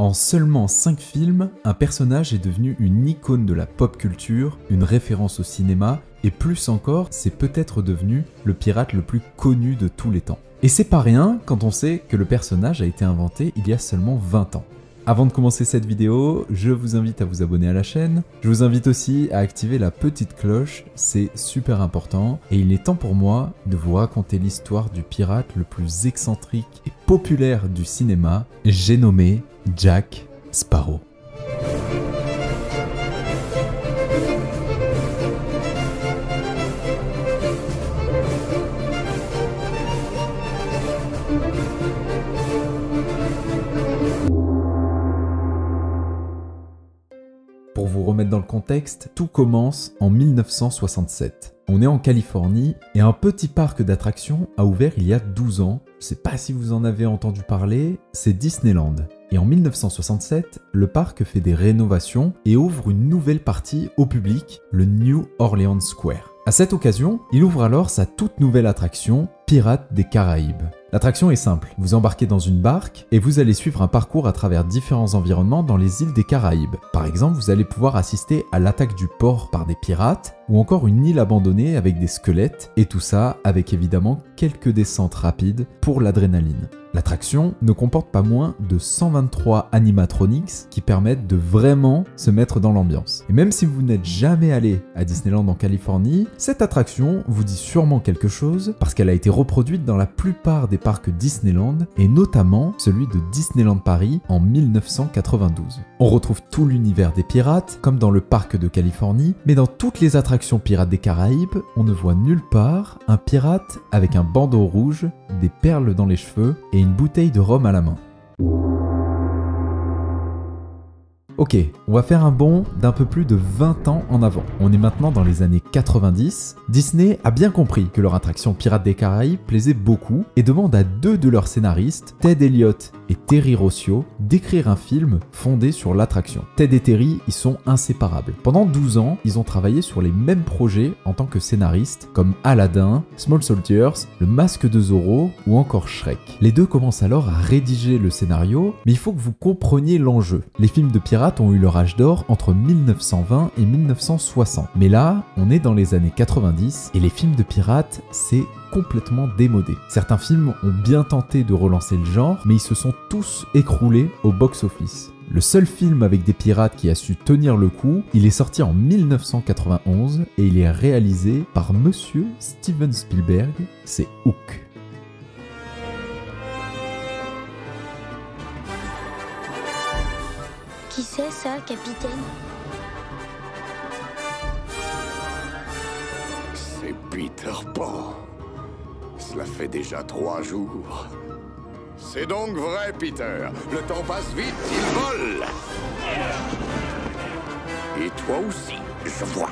En seulement 5 films, un personnage est devenu une icône de la pop culture, une référence au cinéma, et plus encore, c'est peut-être devenu le pirate le plus connu de tous les temps. Et c'est pas rien quand on sait que le personnage a été inventé il y a seulement 20 ans. Avant de commencer cette vidéo, je vous invite à vous abonner à la chaîne. Je vous invite aussi à activer la petite cloche, c'est super important. Et il est temps pour moi de vous raconter l'histoire du pirate le plus excentrique et populaire du cinéma, j'ai nommé Jack Sparrow. Pour vous remettre dans le contexte, tout commence en 1967. On est en Californie et un petit parc d'attractions a ouvert il y a 12 ans. Je sais pas si vous en avez entendu parler, c'est Disneyland. Et en 1967, le parc fait des rénovations et ouvre une nouvelle partie au public, le New Orleans Square. À cette occasion, il ouvre alors sa toute nouvelle attraction, Pirates des Caraïbes. L'attraction est simple, vous embarquez dans une barque et vous allez suivre un parcours à travers différents environnements dans les îles des Caraïbes. Par exemple, vous allez pouvoir assister à l'attaque du port par des pirates ou encore une île abandonnée avec des squelettes et tout ça avec évidemment quelques descentes rapides pour l'adrénaline. L'attraction ne comporte pas moins de 123 animatronics qui permettent de vraiment se mettre dans l'ambiance. Et même si vous n'êtes jamais allé à Disneyland en Californie, cette attraction vous dit sûrement quelque chose parce qu'elle a été reproduite dans la plupart des parcs Disneyland et notamment celui de Disneyland Paris en 1992. On retrouve tout l'univers des pirates comme dans le parc de Californie, mais dans toutes les attractions Pirates des Caraïbes, on ne voit nulle part un pirate avec un bandeau rouge, des perles dans les cheveux et une bouteille de rhum à la main. Ok, on va faire un bond d'un peu plus de 20 ans en avant. On est maintenant dans les années 90. Disney a bien compris que leur attraction Pirates des Caraïbes plaisait beaucoup et demande à deux de leurs scénaristes, Ted Elliott et Terry Rossio, d'écrire un film fondé sur l'attraction. Ted et Terry, ils sont inséparables. Pendant 12 ans, ils ont travaillé sur les mêmes projets en tant que scénaristes, comme Aladdin, Small Soldiers, Le Masque de Zorro ou encore Shrek. Les deux commencent alors à rédiger le scénario, mais il faut que vous compreniez l'enjeu. Les films de pirates ont eu leur âge d'or entre 1920 et 1960. Mais là, on est dans les années 90 et les films de pirates, c'est complètement démodé. Certains films ont bien tenté de relancer le genre, mais ils se sont tous écroulés au box-office. Le seul film avec des pirates qui a su tenir le coup, il est sorti en 1991 et il est réalisé par Monsieur Steven Spielberg, c'est Hook. Qui c'est ça, capitaine? C'est Peter Pan. Cela fait déjà 3 jours. C'est donc vrai, Peter. Le temps passe vite, il vole. Et toi aussi, je vois.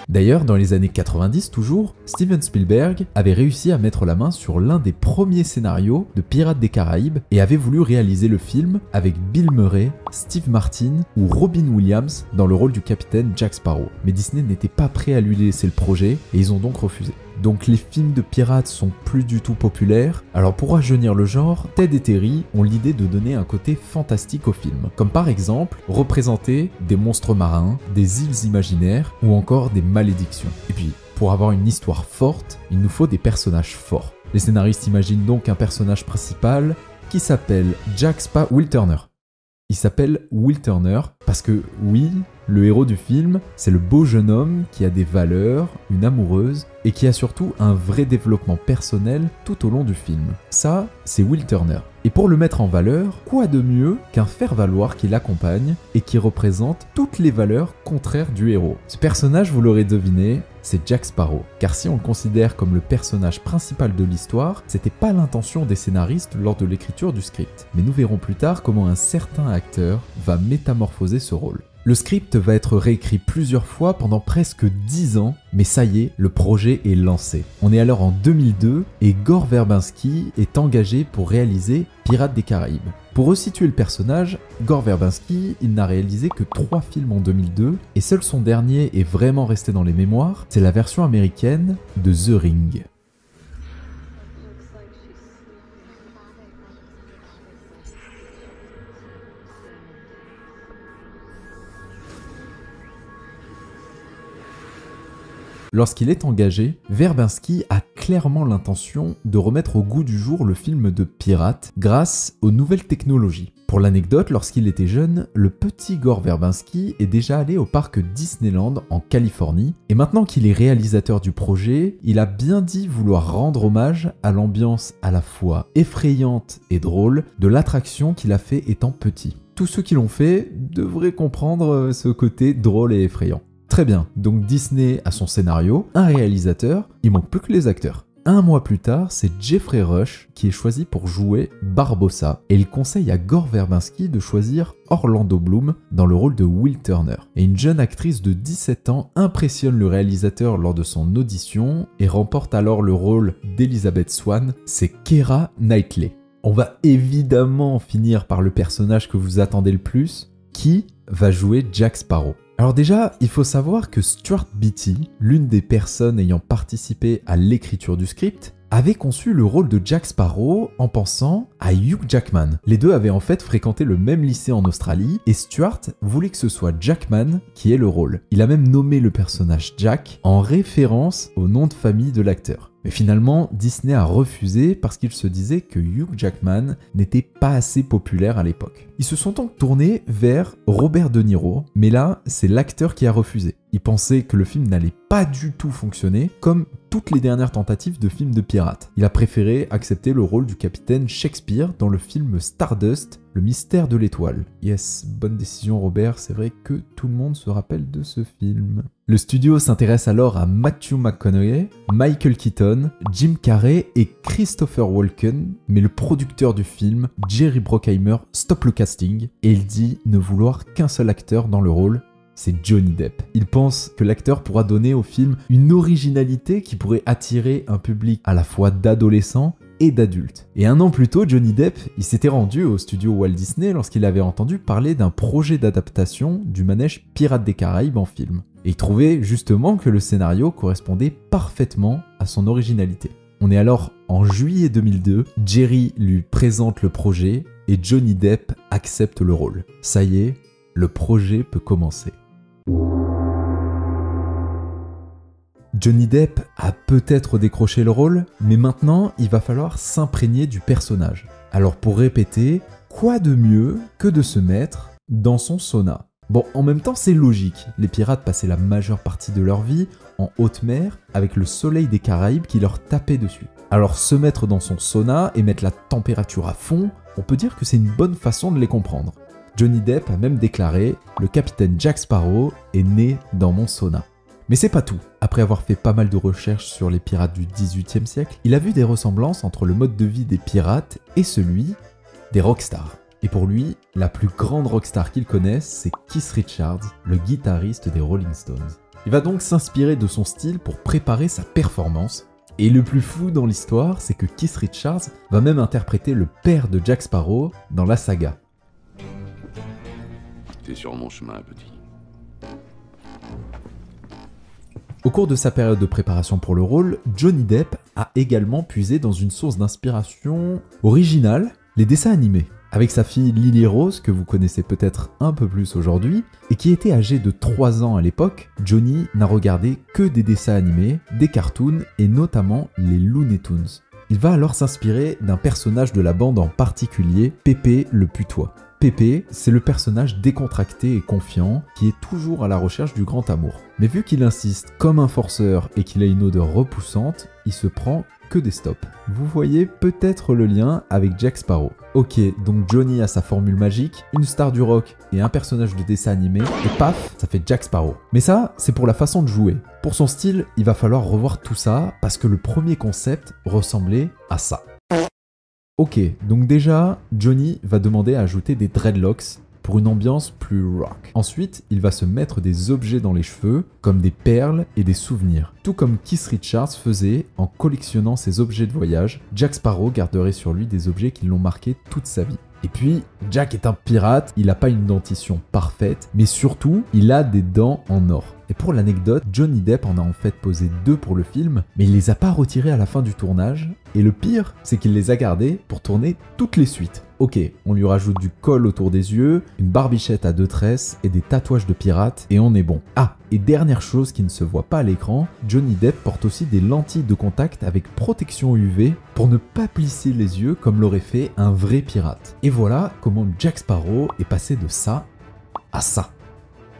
D'ailleurs, dans les années 90 toujours, Steven Spielberg avait réussi à mettre la main sur l'un des premiers scénarios de Pirates des Caraïbes et avait voulu réaliser le film avec Bill Murray, Steve Martin ou Robin Williams dans le rôle du capitaine Jack Sparrow. Mais Disney n'était pas prêt à lui laisser le projet et ils ont donc refusé. Donc les films de pirates sont plus du tout populaires, alors pour rajeunir le genre, Ted et Terry ont l'idée de donner un côté fantastique au film, comme par exemple représenter des monstres marins, des îles imaginaires ou encore des malédictions. Et puis, pour avoir une histoire forte, il nous faut des personnages forts. Les scénaristes imaginent donc un personnage principal qui s'appelle Jack Will Turner. Il s'appelle Will Turner parce que oui, le héros du film, c'est le beau jeune homme qui a des valeurs, une amoureuse et qui a surtout un vrai développement personnel tout au long du film. Ça, c'est Will Turner. Et pour le mettre en valeur, quoi de mieux qu'un faire-valoir qui l'accompagne et qui représente toutes les valeurs contraires du héros. Ce personnage, vous l'aurez deviné, c'est Jack Sparrow. Car si on le considère comme le personnage principal de l'histoire, c'était pas l'intention des scénaristes lors de l'écriture du script. Mais nous verrons plus tard comment un certain acteur va métamorphoser ce rôle. Le script va être réécrit plusieurs fois pendant presque 10 ans, mais ça y est, le projet est lancé. On est alors en 2002 et Gore Verbinski est engagé pour réaliser Pirates des Caraïbes. Pour resituer le personnage, Gore Verbinski, il n'a réalisé que 3 films en 2002 et seul son dernier est vraiment resté dans les mémoires, c'est la version américaine de The Ring. lorsqu'il est engagé, Verbinski a clairement l'intention de remettre au goût du jour le film de pirate grâce aux nouvelles technologies. Pour l'anecdote, lorsqu'il était jeune, le petit Gore Verbinski est déjà allé au parc Disneyland en Californie, et maintenant qu'il est réalisateur du projet, il a bien dit vouloir rendre hommage à l'ambiance à la fois effrayante et drôle de l'attraction qu'il a fait étant petit. Tous ceux qui l'ont fait devraient comprendre ce côté drôle et effrayant. Très bien, donc Disney a son scénario, un réalisateur, il manque plus que les acteurs. Un mois plus tard, c'est Jeffrey Rush qui est choisi pour jouer Barbossa et il conseille à Gore Verbinski de choisir Orlando Bloom dans le rôle de Will Turner. Et une jeune actrice de 17 ans impressionne le réalisateur lors de son audition et remporte alors le rôle d'Elizabeth Swann, c'est Keira Knightley. On va évidemment finir par le personnage que vous attendez le plus, qui va jouer Jack Sparrow. Alors déjà, il faut savoir que Stuart Beattie, l'une des personnes ayant participé à l'écriture du script, avait conçu le rôle de Jack Sparrow en pensant à Hugh Jackman. Les deux avaient en fait fréquenté le même lycée en Australie et Stuart voulait que ce soit Jackman qui ait le rôle. Il a même nommé le personnage Jack en référence au nom de famille de l'acteur. Mais finalement, Disney a refusé parce qu'il se disait que Hugh Jackman n'était pas assez populaire à l'époque. Ils se sont donc tournés vers Robert De Niro, mais là, c'est l'acteur qui a refusé. Il pensait que le film n'allait pas du tout fonctionner, comme toutes les dernières tentatives de films de pirates. Il a préféré accepter le rôle du capitaine Shakespeare dans le film Stardust, le mystère de l'étoile. Yes, bonne décision Robert, c'est vrai que tout le monde se rappelle de ce film. Le studio s'intéresse alors à Matthew McConaughey, Michael Keaton, Jim Carrey et Christopher Walken, mais le producteur du film, Jerry Bruckheimer, stoppe le casting et il dit ne vouloir qu'un seul acteur dans le rôle, c'est Johnny Depp. Il pense que l'acteur pourra donner au film une originalité qui pourrait attirer un public à la fois d'adolescents et d'adultes. Et un an plus tôt, Johnny Depp, il s'était rendu au studio Walt Disney lorsqu'il avait entendu parler d'un projet d'adaptation du manège Pirates des Caraïbes en film. Et il trouvait justement que le scénario correspondait parfaitement à son originalité. On est alors en juillet 2002, Jerry lui présente le projet et Johnny Depp accepte le rôle. Ça y est, le projet peut commencer. Johnny Depp a peut-être décroché le rôle, mais maintenant il va falloir s'imprégner du personnage. Alors pour répéter, quoi de mieux que de se mettre dans son sauna? Bon, en même temps c'est logique, les pirates passaient la majeure partie de leur vie en haute mer avec le soleil des Caraïbes qui leur tapait dessus. Alors se mettre dans son sauna et mettre la température à fond, on peut dire que c'est une bonne façon de les comprendre. Johnny Depp a même déclaré « Le capitaine Jack Sparrow est né dans mon sauna ». Mais c'est pas tout. Après avoir fait pas mal de recherches sur les pirates du XVIIIe siècle, il a vu des ressemblances entre le mode de vie des pirates et celui des rockstars. Et pour lui, la plus grande rockstar qu'il connaisse, c'est Keith Richards, le guitariste des Rolling Stones. Il va donc s'inspirer de son style pour préparer sa performance. Et le plus fou dans l'histoire, c'est que Keith Richards va même interpréter le père de Jack Sparrow dans la saga. T'es sur mon chemin, petit. Au cours de sa période de préparation pour le rôle, Johnny Depp a également puisé dans une source d'inspiration originale, les dessins animés. Avec sa fille Lily Rose, que vous connaissez peut-être un peu plus aujourd'hui, et qui était âgée de 3 ans à l'époque, Johnny n'a regardé que des dessins animés, des cartoons et notamment les Looney Tunes. Il va alors s'inspirer d'un personnage de la bande en particulier, Pépé le putois. Pépé, c'est le personnage décontracté et confiant qui est toujours à la recherche du grand amour. Mais vu qu'il insiste comme un forceur et qu'il a une odeur repoussante, il se prend que des stops. Vous voyez peut-être le lien avec Jack Sparrow. Ok, donc Johnny a sa formule magique, une star du rock et un personnage de dessin animé, et paf, ça fait Jack Sparrow. Mais ça, c'est pour la façon de jouer. Pour son style, il va falloir revoir tout ça parce que le premier concept ressemblait à ça. Ok, donc déjà, Johnny va demander à ajouter des dreadlocks pour une ambiance plus rock. Ensuite, il va se mettre des objets dans les cheveux, comme des perles et des souvenirs. Tout comme Keith Richards faisait en collectionnant ses objets de voyage, Jack Sparrow garderait sur lui des objets qui l'ont marqué toute sa vie. Et puis, Jack est un pirate, il n'a pas une dentition parfaite, mais surtout, il a des dents en or. Et pour l'anecdote, Johnny Depp en a en fait posé 2 pour le film, mais il les a pas retirés à la fin du tournage, et le pire, c'est qu'il les a gardés pour tourner toutes les suites. Ok, on lui rajoute du col autour des yeux, une barbichette à 2 tresses et des tatouages de pirates, et on est bon. Ah, et dernière chose qui ne se voit pas à l'écran, Johnny Depp porte aussi des lentilles de contact avec protection UV pour ne pas plisser les yeux comme l'aurait fait un vrai pirate. Et voilà comment Jack Sparrow est passé de ça à ça.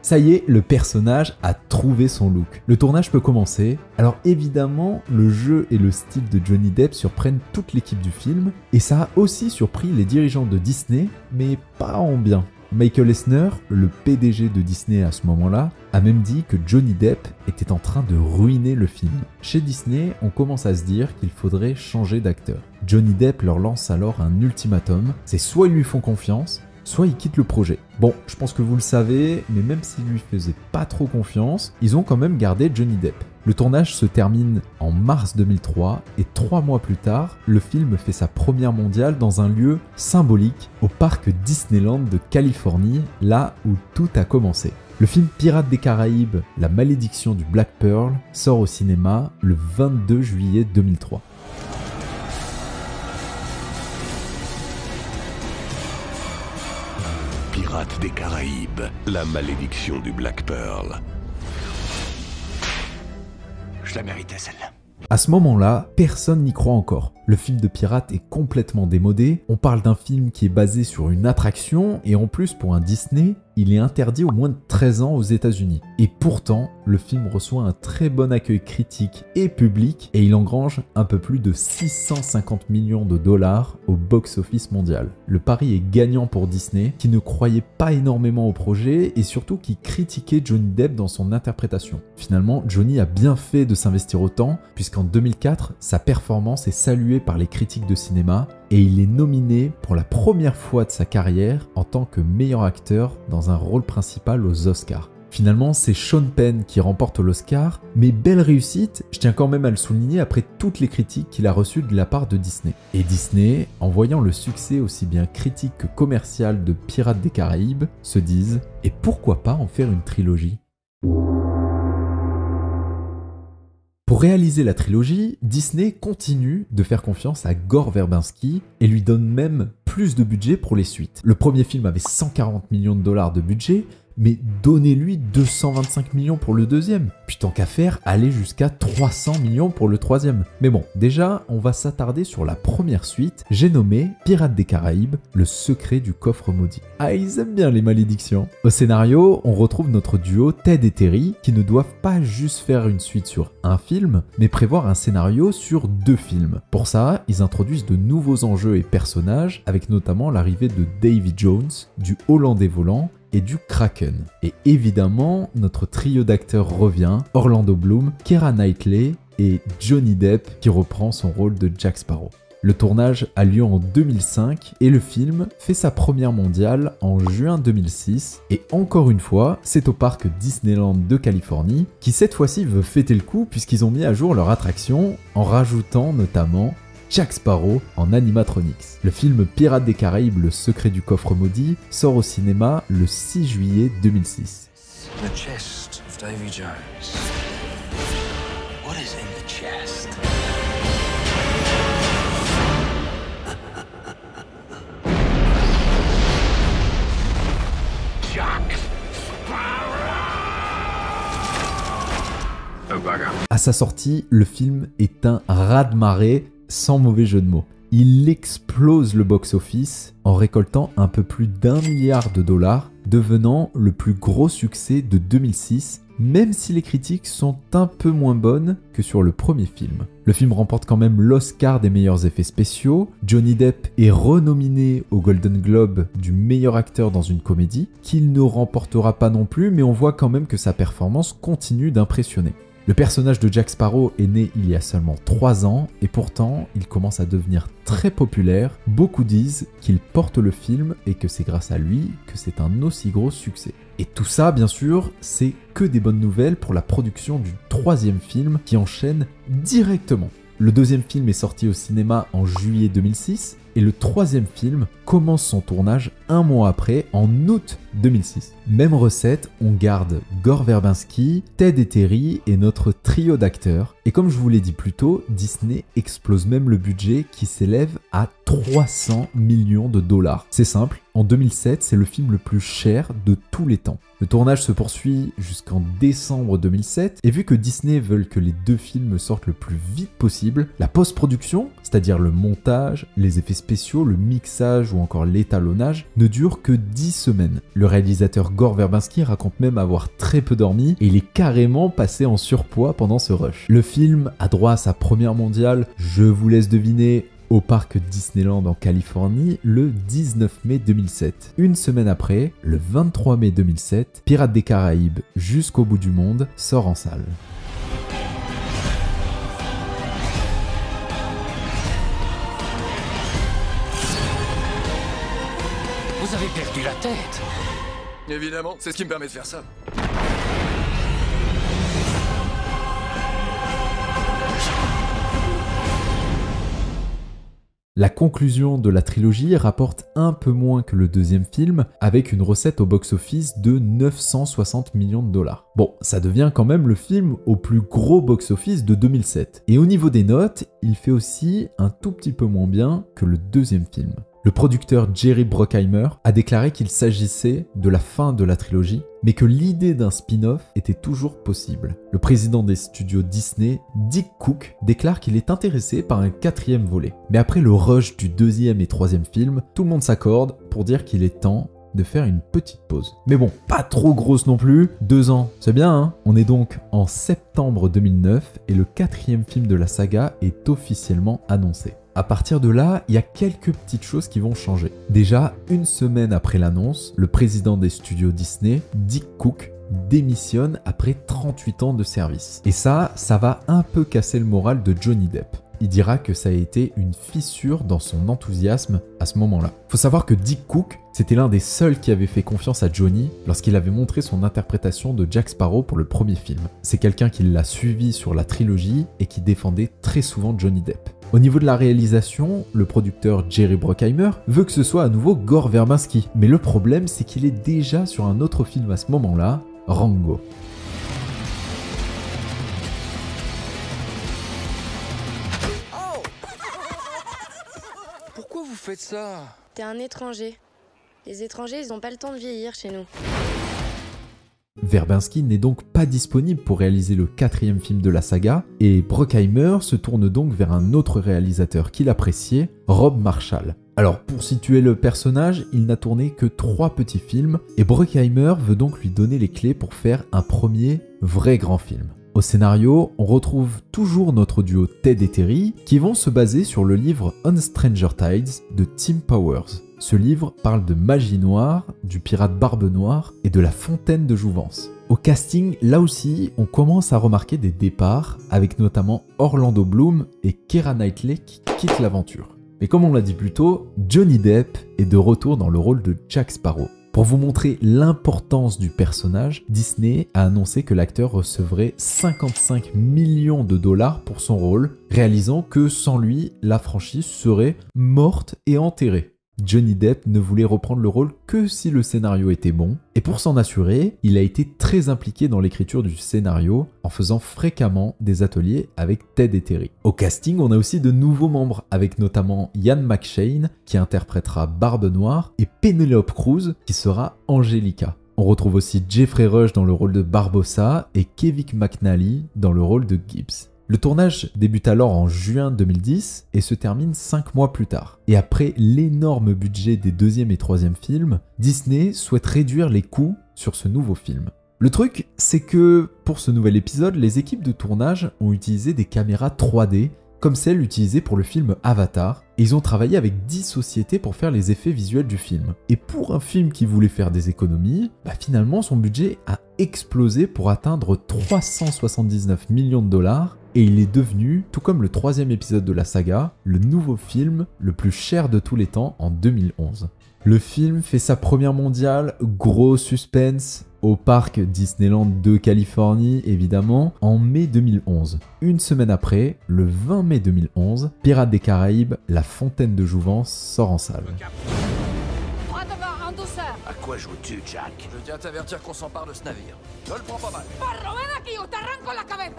Ça y est, le personnage a trouvé son look. Le tournage peut commencer. Alors évidemment, le jeu et le style de Johnny Depp surprennent toute l'équipe du film, et ça a aussi surpris les dirigeants de Disney, mais pas en bien. Michael Eisner, le PDG de Disney à ce moment-là, a même dit que Johnny Depp était en train de ruiner le film. Chez Disney, on commence à se dire qu'il faudrait changer d'acteur. Johnny Depp leur lance alors un ultimatum, c'est soit ils lui font confiance, soit ils quittent le projet. Bon, je pense que vous le savez, mais même s'ils lui faisaient pas trop confiance, ils ont quand même gardé Johnny Depp. Le tournage se termine en mars 2003 et 3 mois plus tard, le film fait sa première mondiale dans un lieu symbolique, au parc Disneyland de Californie, là où tout a commencé. Le film Pirates des Caraïbes, La Malédiction du Black Pearl, sort au cinéma le 22 juillet 2003. Pirates des Caraïbes, la malédiction du Black Pearl. Je la méritais celle-là. À ce moment-là, personne n'y croit encore. Le film de pirate est complètement démodé, on parle d'un film qui est basé sur une attraction, et en plus pour un Disney, il est interdit aux moins de 13 ans aux États-Unis. Et pourtant, le film reçoit un très bon accueil critique et public, et il engrange un peu plus de 650 millions de dollars au box-office mondial. Le pari est gagnant pour Disney, qui ne croyait pas énormément au projet, et surtout qui critiquait Johnny Depp dans son interprétation. Finalement, Johnny a bien fait de s'investir autant, puisqu'en 2004, sa performance est saluée par les critiques de cinéma, et il est nominé pour la première fois de sa carrière en tant que meilleur acteur dans un rôle principal aux Oscars. Finalement, c'est Sean Penn qui remporte l'Oscar, mais belle réussite, je tiens quand même à le souligner après toutes les critiques qu'il a reçues de la part de Disney. Et Disney, en voyant le succès aussi bien critique que commercial de Pirates des Caraïbes, se disent « Et pourquoi pas en faire une trilogie ?» Pour réaliser la trilogie, Disney continue de faire confiance à Gore Verbinski et lui donne même plus de budget pour les suites. Le premier film avait 140 millions de dollars de budget, mais donnez-lui 225 millions pour le deuxième. Puis tant qu'à faire, allez jusqu'à 300 millions pour le troisième. Mais bon, déjà, on va s'attarder sur la première suite, j'ai nommé Pirates des Caraïbes, le secret du coffre maudit. Ah, ils aiment bien les malédictions. Au scénario, on retrouve notre duo Ted et Terry, qui ne doivent pas juste faire une suite sur un film, mais prévoir un scénario sur 2 films. Pour ça, ils introduisent de nouveaux enjeux et personnages, avec notamment l'arrivée de Davy Jones, du Hollandais volant, et du Kraken. Et évidemment, notre trio d'acteurs revient, Orlando Bloom, Keira Knightley et Johnny Depp qui reprend son rôle de Jack Sparrow. Le tournage a lieu en 2005 et le film fait sa première mondiale en juin 2006. Et encore une fois, c'est au parc Disneyland de Californie qui cette fois-ci veut fêter le coup puisqu'ils ont mis à jour leur attraction en rajoutant notamment Jack Sparrow en animatronics. Le film Pirates des Caraïbes, le secret du coffre maudit sort au cinéma le 6 juillet 2006. The chest of Davy Jones. What is in the chest? Jack Sparrow. Oh bugger. À sa sortie, le film est un raz-de-marée sans mauvais jeu de mots. Il explose le box-office en récoltant un peu plus d'1 milliard de dollars, devenant le plus gros succès de 2006, même si les critiques sont un peu moins bonnes que sur le premier film. Le film remporte quand même l'Oscar des meilleurs effets spéciaux, Johnny Depp est renominé au Golden Globe du meilleur acteur dans une comédie, qu'il ne remportera pas non plus, mais on voit quand même que sa performance continue d'impressionner. Le personnage de Jack Sparrow est né il y a seulement 3 ans et pourtant il commence à devenir très populaire. Beaucoup disent qu'il porte le film et que c'est grâce à lui que c'est un aussi gros succès. Et tout ça, bien sûr, c'est que des bonnes nouvelles pour la production du 3e film qui enchaîne directement. Le 2e film est sorti au cinéma en juillet 2006 et le 3e film commence son tournage 1 mois après, en août 2006. Même recette, on garde Gore Verbinski, Ted et Terry et notre trio d'acteurs. Et comme je vous l'ai dit plus tôt, Disney explose même le budget qui s'élève à 300 millions de dollars. C'est simple, en 2007, c'est le film le plus cher de tous les temps. Le tournage se poursuit jusqu'en décembre 2007 et vu que Disney veulent que les deux films sortent le plus vite possible, la post-production, c'est-à-dire le montage, les effets spéciaux, le mixage ou encore l'étalonnage, ne dure que 10 semaines. Le réalisateur Gore Verbinski raconte même avoir très peu dormi et il est carrément passé en surpoids pendant ce rush. Le film a droit à sa première mondiale, je vous laisse deviner, au parc Disneyland en Californie le 19 mai 2007. Une semaine après, le 23 mai 2007, Pirates des Caraïbes jusqu'au bout du monde sort en salle. Vous avez perdu la tête. Évidemment, c'est ce qui me permet de faire ça. La conclusion de la trilogie rapporte un peu moins que le deuxième film, avec une recette au box-office de 960 millions de dollars. Bon, ça devient quand même le film au plus gros box-office de 2007. Et au niveau des notes, il fait aussi un tout petit peu moins bien que le deuxième film. Le producteur Jerry Bruckheimer a déclaré qu'il s'agissait de la fin de la trilogie, mais que l'idée d'un spin-off était toujours possible. Le président des studios Disney, Dick Cook, déclare qu'il est intéressé par un 4e volet. Mais après le rush du 2e et 3e film, tout le monde s'accorde pour dire qu'il est temps de faire une petite pause. Mais bon, pas trop grosse non plus, 2 ans, c'est bien hein. On est donc en septembre 2009 et le 4e film de la saga est officiellement annoncé. À partir de là, il y a quelques petites choses qui vont changer. Déjà, une semaine après l'annonce, le président des studios Disney, Dick Cook, démissionne après 38 ans de service. Et ça va un peu casser le moral de Johnny Depp. Il dira que ça a été une fissure dans son enthousiasme à ce moment-là. Faut savoir que Dick Cook, c'était l'un des seuls qui avait fait confiance à Johnny lorsqu'il avait montré son interprétation de Jack Sparrow pour le premier film. C'est quelqu'un qui l'a suivi sur la trilogie et qui défendait très souvent Johnny Depp. Au niveau de la réalisation, le producteur Jerry Bruckheimer veut que ce soit à nouveau Gore Verbinski. Mais le problème, c'est qu'il est déjà sur un autre film à ce moment-là, Rango. Pourquoi vous faites ça? T'es un étranger. Les étrangers, ils ont pas le temps de vieillir chez nous. Verbinski n'est donc pas disponible pour réaliser le 4e film de la saga, et Bruckheimer se tourne donc vers un autre réalisateur qu'il appréciait, Rob Marshall. Alors pour situer le personnage, il n'a tourné que 3 petits films, et Bruckheimer veut donc lui donner les clés pour faire un premier vrai grand film. Au scénario, on retrouve toujours notre duo Ted et Terry, qui vont se baser sur le livre On Stranger Tides de Tim Powers. Ce livre parle de magie noire, du pirate Barbe Noire et de la fontaine de Jouvence. Au casting, là aussi, on commence à remarquer des départs, avec notamment Orlando Bloom et Keira Knightley qui quittent l'aventure. Mais comme on l'a dit plus tôt, Johnny Depp est de retour dans le rôle de Jack Sparrow. Pour vous montrer l'importance du personnage, Disney a annoncé que l'acteur recevrait 55 millions de dollars pour son rôle, réalisant que sans lui, la franchise serait morte et enterrée. Johnny Depp ne voulait reprendre le rôle que si le scénario était bon, et pour s'en assurer, il a été très impliqué dans l'écriture du scénario en faisant fréquemment des ateliers avec Ted et Terry. Au casting, on a aussi de nouveaux membres, avec notamment Ian McShane qui interprétera Barbe Noire et Penelope Cruz qui sera Angelica. On retrouve aussi Jeffrey Rush dans le rôle de Barbossa et Kevin McNally dans le rôle de Gibbs. Le tournage débute alors en juin 2010 et se termine 5 mois plus tard. Et après l'énorme budget des 2e et 3e films, Disney souhaite réduire les coûts sur ce nouveau film. Le truc, c'est que pour ce nouvel épisode, les équipes de tournage ont utilisé des caméras 3D comme celles utilisées pour le film Avatar, et ils ont travaillé avec 10 sociétés pour faire les effets visuels du film. Et pour un film qui voulait faire des économies, finalement son budget a explosé pour atteindre 379 millions de dollars, et il est devenu, tout comme le 3e épisode de la saga, le nouveau film le plus cher de tous les temps en 2011. Le film fait sa première mondiale, gros suspense, au parc Disneyland de Californie évidemment, en mai 2011. Une semaine après, le 20 mai 2011, Pirates des Caraïbes, la fontaine de Jouvence sort en salle. À quoi joues-tu, Jack? Je tiens à t'avertir qu'on s'empare de ce navire. Je le prends pas mal.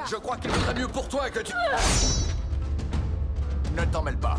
Je crois qu'il vaudrait mieux pour toi que tu... Ne t'en mêle pas.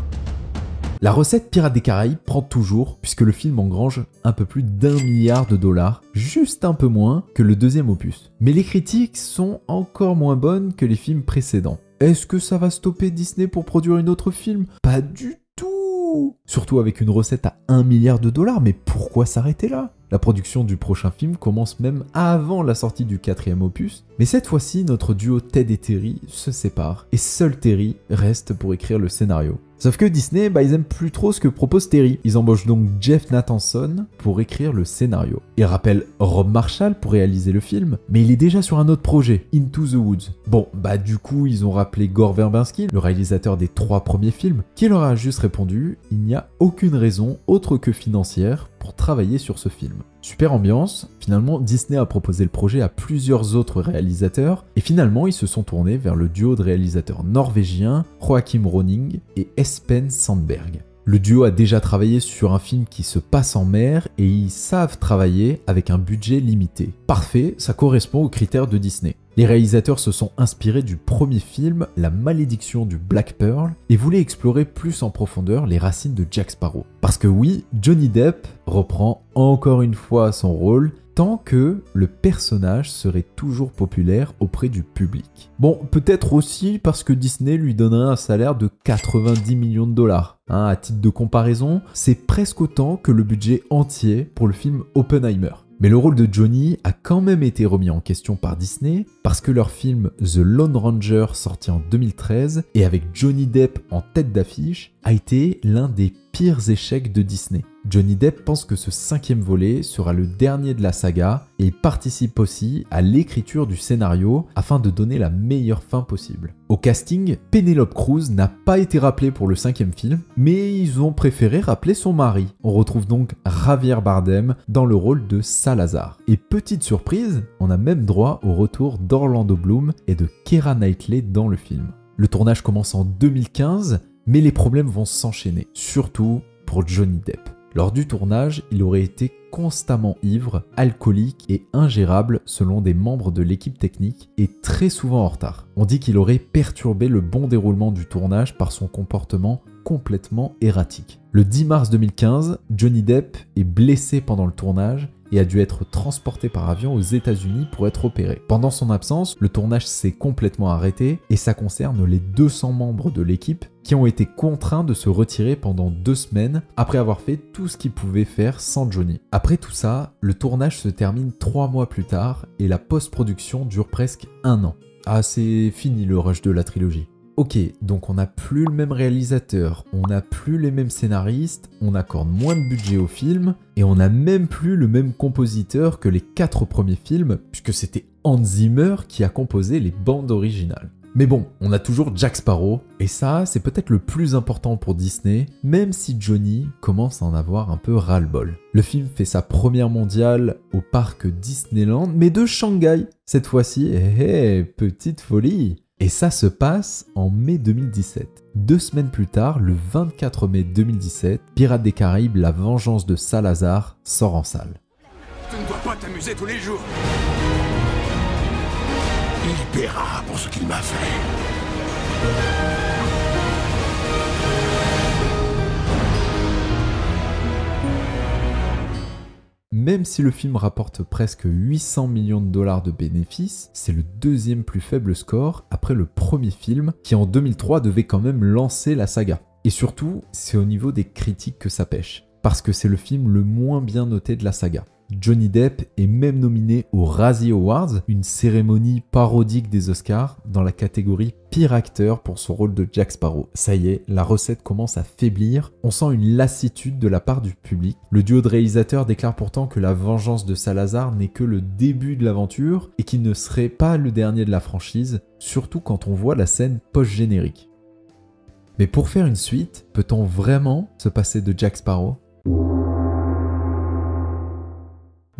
La recette Pirates des Caraïbes prend toujours, puisque le film engrange un peu plus d'1 milliard de dollars, juste un peu moins que le deuxième opus. Mais les critiques sont encore moins bonnes que les films précédents. Est-ce que ça va stopper Disney pour produire un autre film? Pas du tout! Surtout avec une recette à 1 milliard de dollars, mais pourquoi s'arrêter là? La production du prochain film commence même avant la sortie du 4e opus, mais cette fois-ci, notre duo Ted et Terry se sépare, et seul Terry reste pour écrire le scénario. Sauf que Disney, ils aiment plus trop ce que propose Terry. Ils embauchent donc Jeff Nathanson pour écrire le scénario. Ils rappellent Rob Marshall pour réaliser le film, mais il est déjà sur un autre projet, Into the Woods. Bon, du coup, ils ont rappelé Gore Verbinski, le réalisateur des 3 premiers films, qui leur a juste répondu « Il n'y a aucune raison autre que financière pour travailler sur ce film ». Super ambiance, finalement Disney a proposé le projet à plusieurs autres réalisateurs et finalement ils se sont tournés vers le duo de réalisateurs norvégiens Joachim Ronning et Espen Sandberg. Le duo a déjà travaillé sur un film qui se passe en mer et ils savent travailler avec un budget limité. Parfait, ça correspond aux critères de Disney. Les réalisateurs se sont inspirés du premier film, La Malédiction du Black Pearl, et voulaient explorer plus en profondeur les racines de Jack Sparrow. Parce que oui, Johnny Depp reprend encore une fois son rôle, tant que le personnage serait toujours populaire auprès du public. Bon, peut-être aussi parce que Disney lui donnerait un salaire de 90 millions de dollars. À titre de comparaison, c'est presque autant que le budget entier pour le film Oppenheimer. Mais le rôle de Johnny a quand même été remis en question par Disney parce que leur film The Lone Ranger, sorti en 2013 et avec Johnny Depp en tête d'affiche, a été l'un des pires échecs de Disney. Johnny Depp pense que ce 5e volet sera le dernier de la saga et il participe aussi à l'écriture du scénario afin de donner la meilleure fin possible. Au casting, Penelope Cruz n'a pas été rappelée pour le 5e film, mais ils ont préféré rappeler son mari. On retrouve donc Javier Bardem dans le rôle de Salazar. Et petite surprise, on a même droit au retour d'Orlando Bloom et de Keira Knightley dans le film. Le tournage commence en 2015, mais les problèmes vont s'enchaîner, surtout pour Johnny Depp. Lors du tournage, il aurait été constamment ivre, alcoolique et ingérable selon des membres de l'équipe technique et très souvent en retard. On dit qu'il aurait perturbé le bon déroulement du tournage par son comportement complètement erratique. Le 10 mars 2015, Johnny Depp est blessé pendant le tournage et a dû être transporté par avion aux États-Unis pour être opéré. Pendant son absence, le tournage s'est complètement arrêté et ça concerne les 200 membres de l'équipe qui ont été contraints de se retirer pendant 2 semaines après avoir fait tout ce qu'ils pouvaient faire sans Johnny. Après tout ça, le tournage se termine 3 mois plus tard et la post-production dure presque 1 an. Ah, c'est fini le rush de la trilogie. Ok, donc on n'a plus le même réalisateur, on n'a plus les mêmes scénaristes, on accorde moins de budget au film, et on n'a même plus le même compositeur que les 4 premiers films, puisque c'était Hans Zimmer qui a composé les bandes originales. Mais bon, on a toujours Jack Sparrow, et ça, c'est peut-être le plus important pour Disney, même si Johnny commence à en avoir un peu ras-le-bol. Le film fait sa première mondiale au parc Disneyland, mais de Shanghai. Cette fois-ci, petite folie. Et ça se passe en mai 2017. 2 semaines plus tard, le 24 mai 2017, Pirates des Caraïbes, La Vengeance de Salazar sort en salle. Tu ne dois pas t'amuser tous les jours. Il paiera pour ce qu'il m'a fait. Même si le film rapporte presque 800 millions de dollars de bénéfices, c'est le 2e plus faible score après le premier film qui en 2003 devait quand même lancer la saga. Et surtout, c'est au niveau des critiques que ça pêche, parce que c'est le film le moins bien noté de la saga. Johnny Depp est même nominé aux Razzie Awards, une cérémonie parodique des Oscars, dans la catégorie pire acteur pour son rôle de Jack Sparrow. Ça y est, la recette commence à faiblir, on sent une lassitude de la part du public. Le duo de réalisateurs déclare pourtant que La Vengeance de Salazar n'est que le début de l'aventure et qu'il ne serait pas le dernier de la franchise, surtout quand on voit la scène post-générique. Mais pour faire une suite, peut-on vraiment se passer de Jack Sparrow ?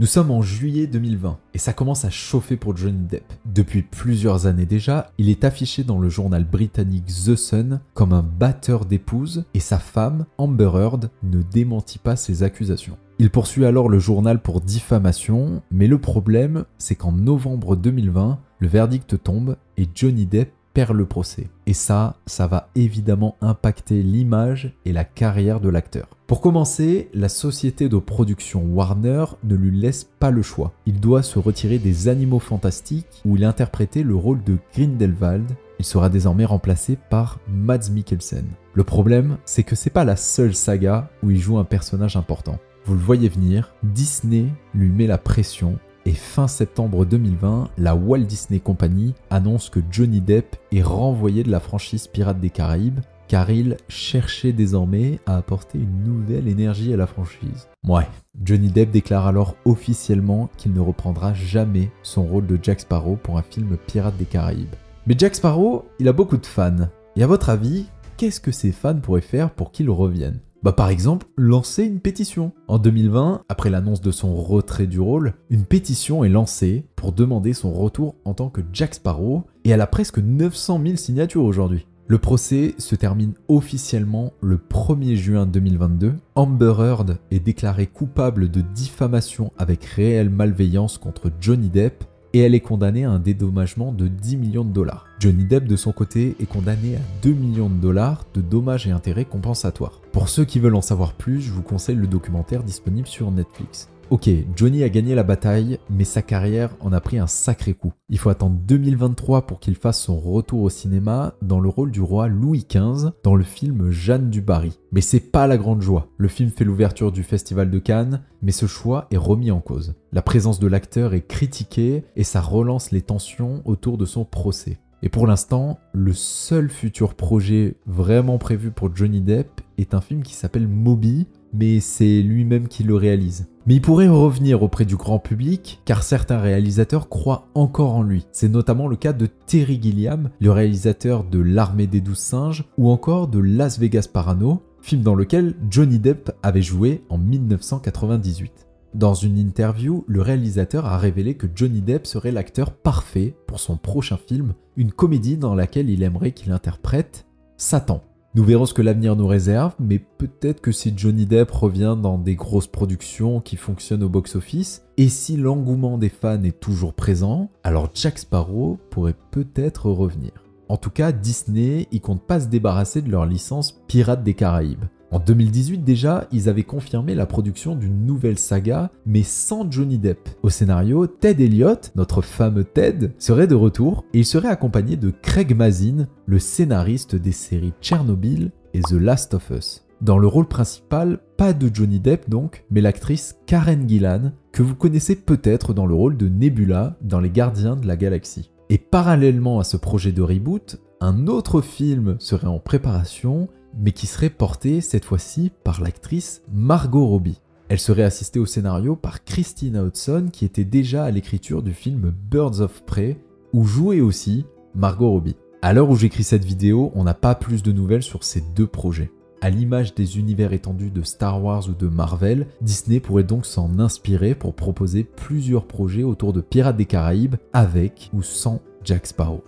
Nous sommes en juillet 2020 et ça commence à chauffer pour Johnny Depp. Depuis plusieurs années déjà, il est affiché dans le journal britannique The Sun comme un batteur d'épouses et sa femme, Amber Heard, ne démentit pas ses accusations. Il poursuit alors le journal pour diffamation, mais le problème, c'est qu'en novembre 2020, le verdict tombe et Johnny Depp perd le procès. Et ça va évidemment impacter l'image et la carrière de l'acteur. Pour commencer, la société de production Warner ne lui laisse pas le choix. Il doit se retirer des Animaux Fantastiques où il interprétait le rôle de Grindelwald. Il sera désormais remplacé par Mads Mikkelsen. Le problème, c'est que c'est pas la seule saga où il joue un personnage important. Vous le voyez venir, Disney lui met la pression et fin septembre 2020, la Walt Disney Company annonce que Johnny Depp est renvoyé de la franchise Pirates des Caraïbes car il cherchait désormais à apporter une nouvelle énergie à la franchise. Ouais, Johnny Depp déclare alors officiellement qu'il ne reprendra jamais son rôle de Jack Sparrow pour un film Pirates des Caraïbes. Mais Jack Sparrow, il a beaucoup de fans. Et à votre avis, qu'est-ce que ces fans pourraient faire pour qu'il revienne ? Par exemple, lancer une pétition. En 2020, après l'annonce de son retrait du rôle, une pétition est lancée pour demander son retour en tant que Jack Sparrow et elle a presque 900 000 signatures aujourd'hui. Le procès se termine officiellement le 1er juin 2022. Amber Heard est déclarée coupable de diffamation avec réelle malveillance contre Johnny Depp et elle est condamnée à un dédommagement de 10 millions de dollars. Johnny Depp, de son côté, est condamné à 2 millions de dollars de dommages et intérêts compensatoires. Pour ceux qui veulent en savoir plus, je vous conseille le documentaire disponible sur Netflix. Ok, Johnny a gagné la bataille, mais sa carrière en a pris un sacré coup. Il faut attendre 2023 pour qu'il fasse son retour au cinéma dans le rôle du roi Louis XV dans le film Jeanne du Barry. Mais c'est pas la grande joie. Le film fait l'ouverture du Festival de Cannes, mais ce choix est remis en cause. La présence de l'acteur est critiquée et ça relance les tensions autour de son procès. Et pour l'instant, le seul futur projet vraiment prévu pour Johnny Depp est un film qui s'appelle Moby, mais c'est lui-même qui le réalise. Mais il pourrait revenir auprès du grand public, car certains réalisateurs croient encore en lui. C'est notamment le cas de Terry Gilliam, le réalisateur de L'Armée des 12 singes, ou encore de Las Vegas Parano, film dans lequel Johnny Depp avait joué en 1998. Dans une interview, le réalisateur a révélé que Johnny Depp serait l'acteur parfait pour son prochain film, une comédie dans laquelle il aimerait qu'il interprète Satan. Nous verrons ce que l'avenir nous réserve, mais peut-être que si Johnny Depp revient dans des grosses productions qui fonctionnent au box-office, et si l'engouement des fans est toujours présent, alors Jack Sparrow pourrait peut-être revenir. En tout cas, Disney, ils comptent pas se débarrasser de leur licence Pirates des Caraïbes. En 2018 déjà, ils avaient confirmé la production d'une nouvelle saga, mais sans Johnny Depp. Au scénario, Ted Elliott, notre fameux Ted, serait de retour et il serait accompagné de Craig Mazin, le scénariste des séries Tchernobyl et The Last of Us. Dans le rôle principal, pas de Johnny Depp donc, mais l'actrice Karen Gillan, que vous connaissez peut-être dans le rôle de Nebula dans Les Gardiens de la Galaxie. Et parallèlement à ce projet de reboot, un autre film serait en préparation, mais qui serait porté cette fois-ci par l'actrice Margot Robbie. Elle serait assistée au scénario par Christina Hodson qui était déjà à l'écriture du film Birds of Prey où jouait aussi Margot Robbie. À l'heure où j'écris cette vidéo, on n'a pas plus de nouvelles sur ces deux projets. À l'image des univers étendus de Star Wars ou de Marvel, Disney pourrait donc s'en inspirer pour proposer plusieurs projets autour de Pirates des Caraïbes avec ou sans Jack Sparrow.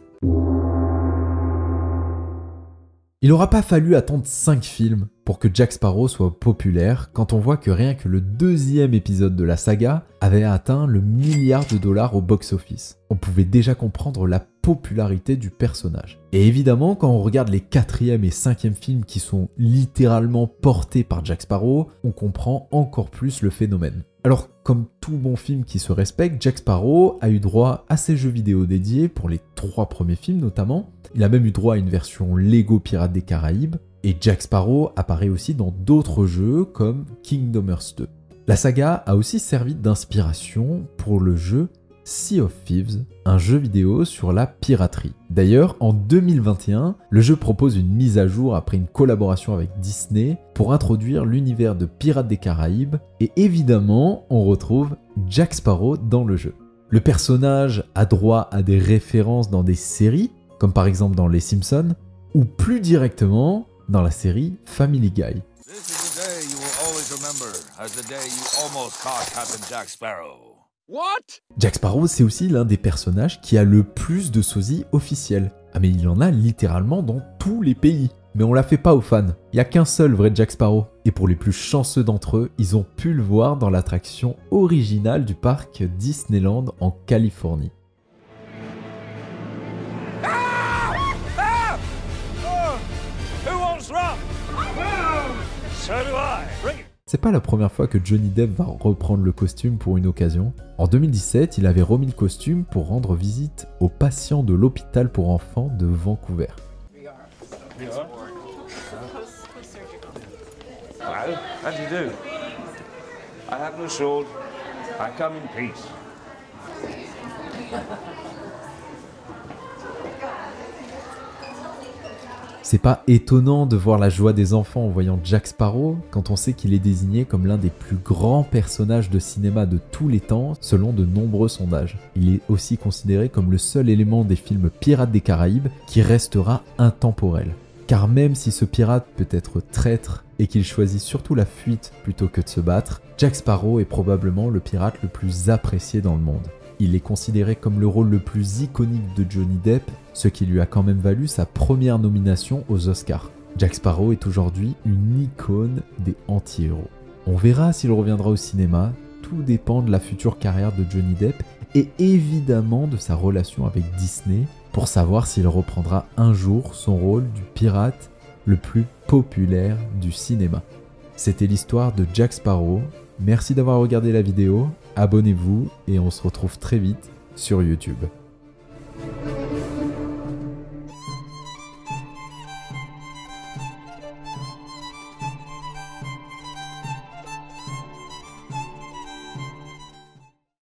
Il n'aura pas fallu attendre 5 films pour que Jack Sparrow soit populaire quand on voit que rien que le 2e épisode de la saga avait atteint le $1 milliard au box-office. On pouvait déjà comprendre la popularité du personnage. Et évidemment, quand on regarde les 4e et 5e films qui sont littéralement portés par Jack Sparrow, on comprend encore plus le phénomène. Alors, comme tout bon film qui se respecte, Jack Sparrow a eu droit à ses jeux vidéo dédiés pour les 3 premiers films notamment. Il a même eu droit à une version Lego Pirates des Caraïbes. Et Jack Sparrow apparaît aussi dans d'autres jeux comme Kingdom Hearts 2. La saga a aussi servi d'inspiration pour le jeu Sea of Thieves, un jeu vidéo sur la piraterie. D'ailleurs, en 2021, le jeu propose une mise à jour après une collaboration avec Disney pour introduire l'univers de Pirates des Caraïbes et évidemment, on retrouve Jack Sparrow dans le jeu. Le personnage a droit à des références dans des séries, comme par exemple dans Les Simpsons, ou plus directement dans la série Family Guy. Jack Sparrow, c'est aussi l'un des personnages qui a le plus de sosies officiels. Ah mais il en a littéralement dans tous les pays. Mais on la fait pas aux fans. Il n'y a qu'un seul vrai Jack Sparrow. Et pour les plus chanceux d'entre eux, ils ont pu le voir dans l'attraction originale du parc Disneyland en Californie. C'est pas la première fois que Johnny Depp va reprendre le costume pour une occasion. En 2017, il avait remis le costume pour rendre visite aux patients de l'hôpital pour enfants de Vancouver. Hello, how do you do? I have no sword. I come in peace. C'est pas étonnant de voir la joie des enfants en voyant Jack Sparrow quand on sait qu'il est désigné comme l'un des plus grands personnages de cinéma de tous les temps selon de nombreux sondages. Il est aussi considéré comme le seul élément des films Pirates des Caraïbes qui restera intemporel. Car même si ce pirate peut être traître et qu'il choisit surtout la fuite plutôt que de se battre, Jack Sparrow est probablement le pirate le plus apprécié dans le monde. Il est considéré comme le rôle le plus iconique de Johnny Depp, ce qui lui a quand même valu sa première nomination aux Oscars. Jack Sparrow est aujourd'hui une icône des anti-héros. On verra s'il reviendra au cinéma, tout dépend de la future carrière de Johnny Depp et évidemment de sa relation avec Disney pour savoir s'il reprendra un jour son rôle du pirate le plus populaire du cinéma. C'était l'histoire de Jack Sparrow. Merci d'avoir regardé la vidéo, abonnez-vous et on se retrouve très vite sur YouTube.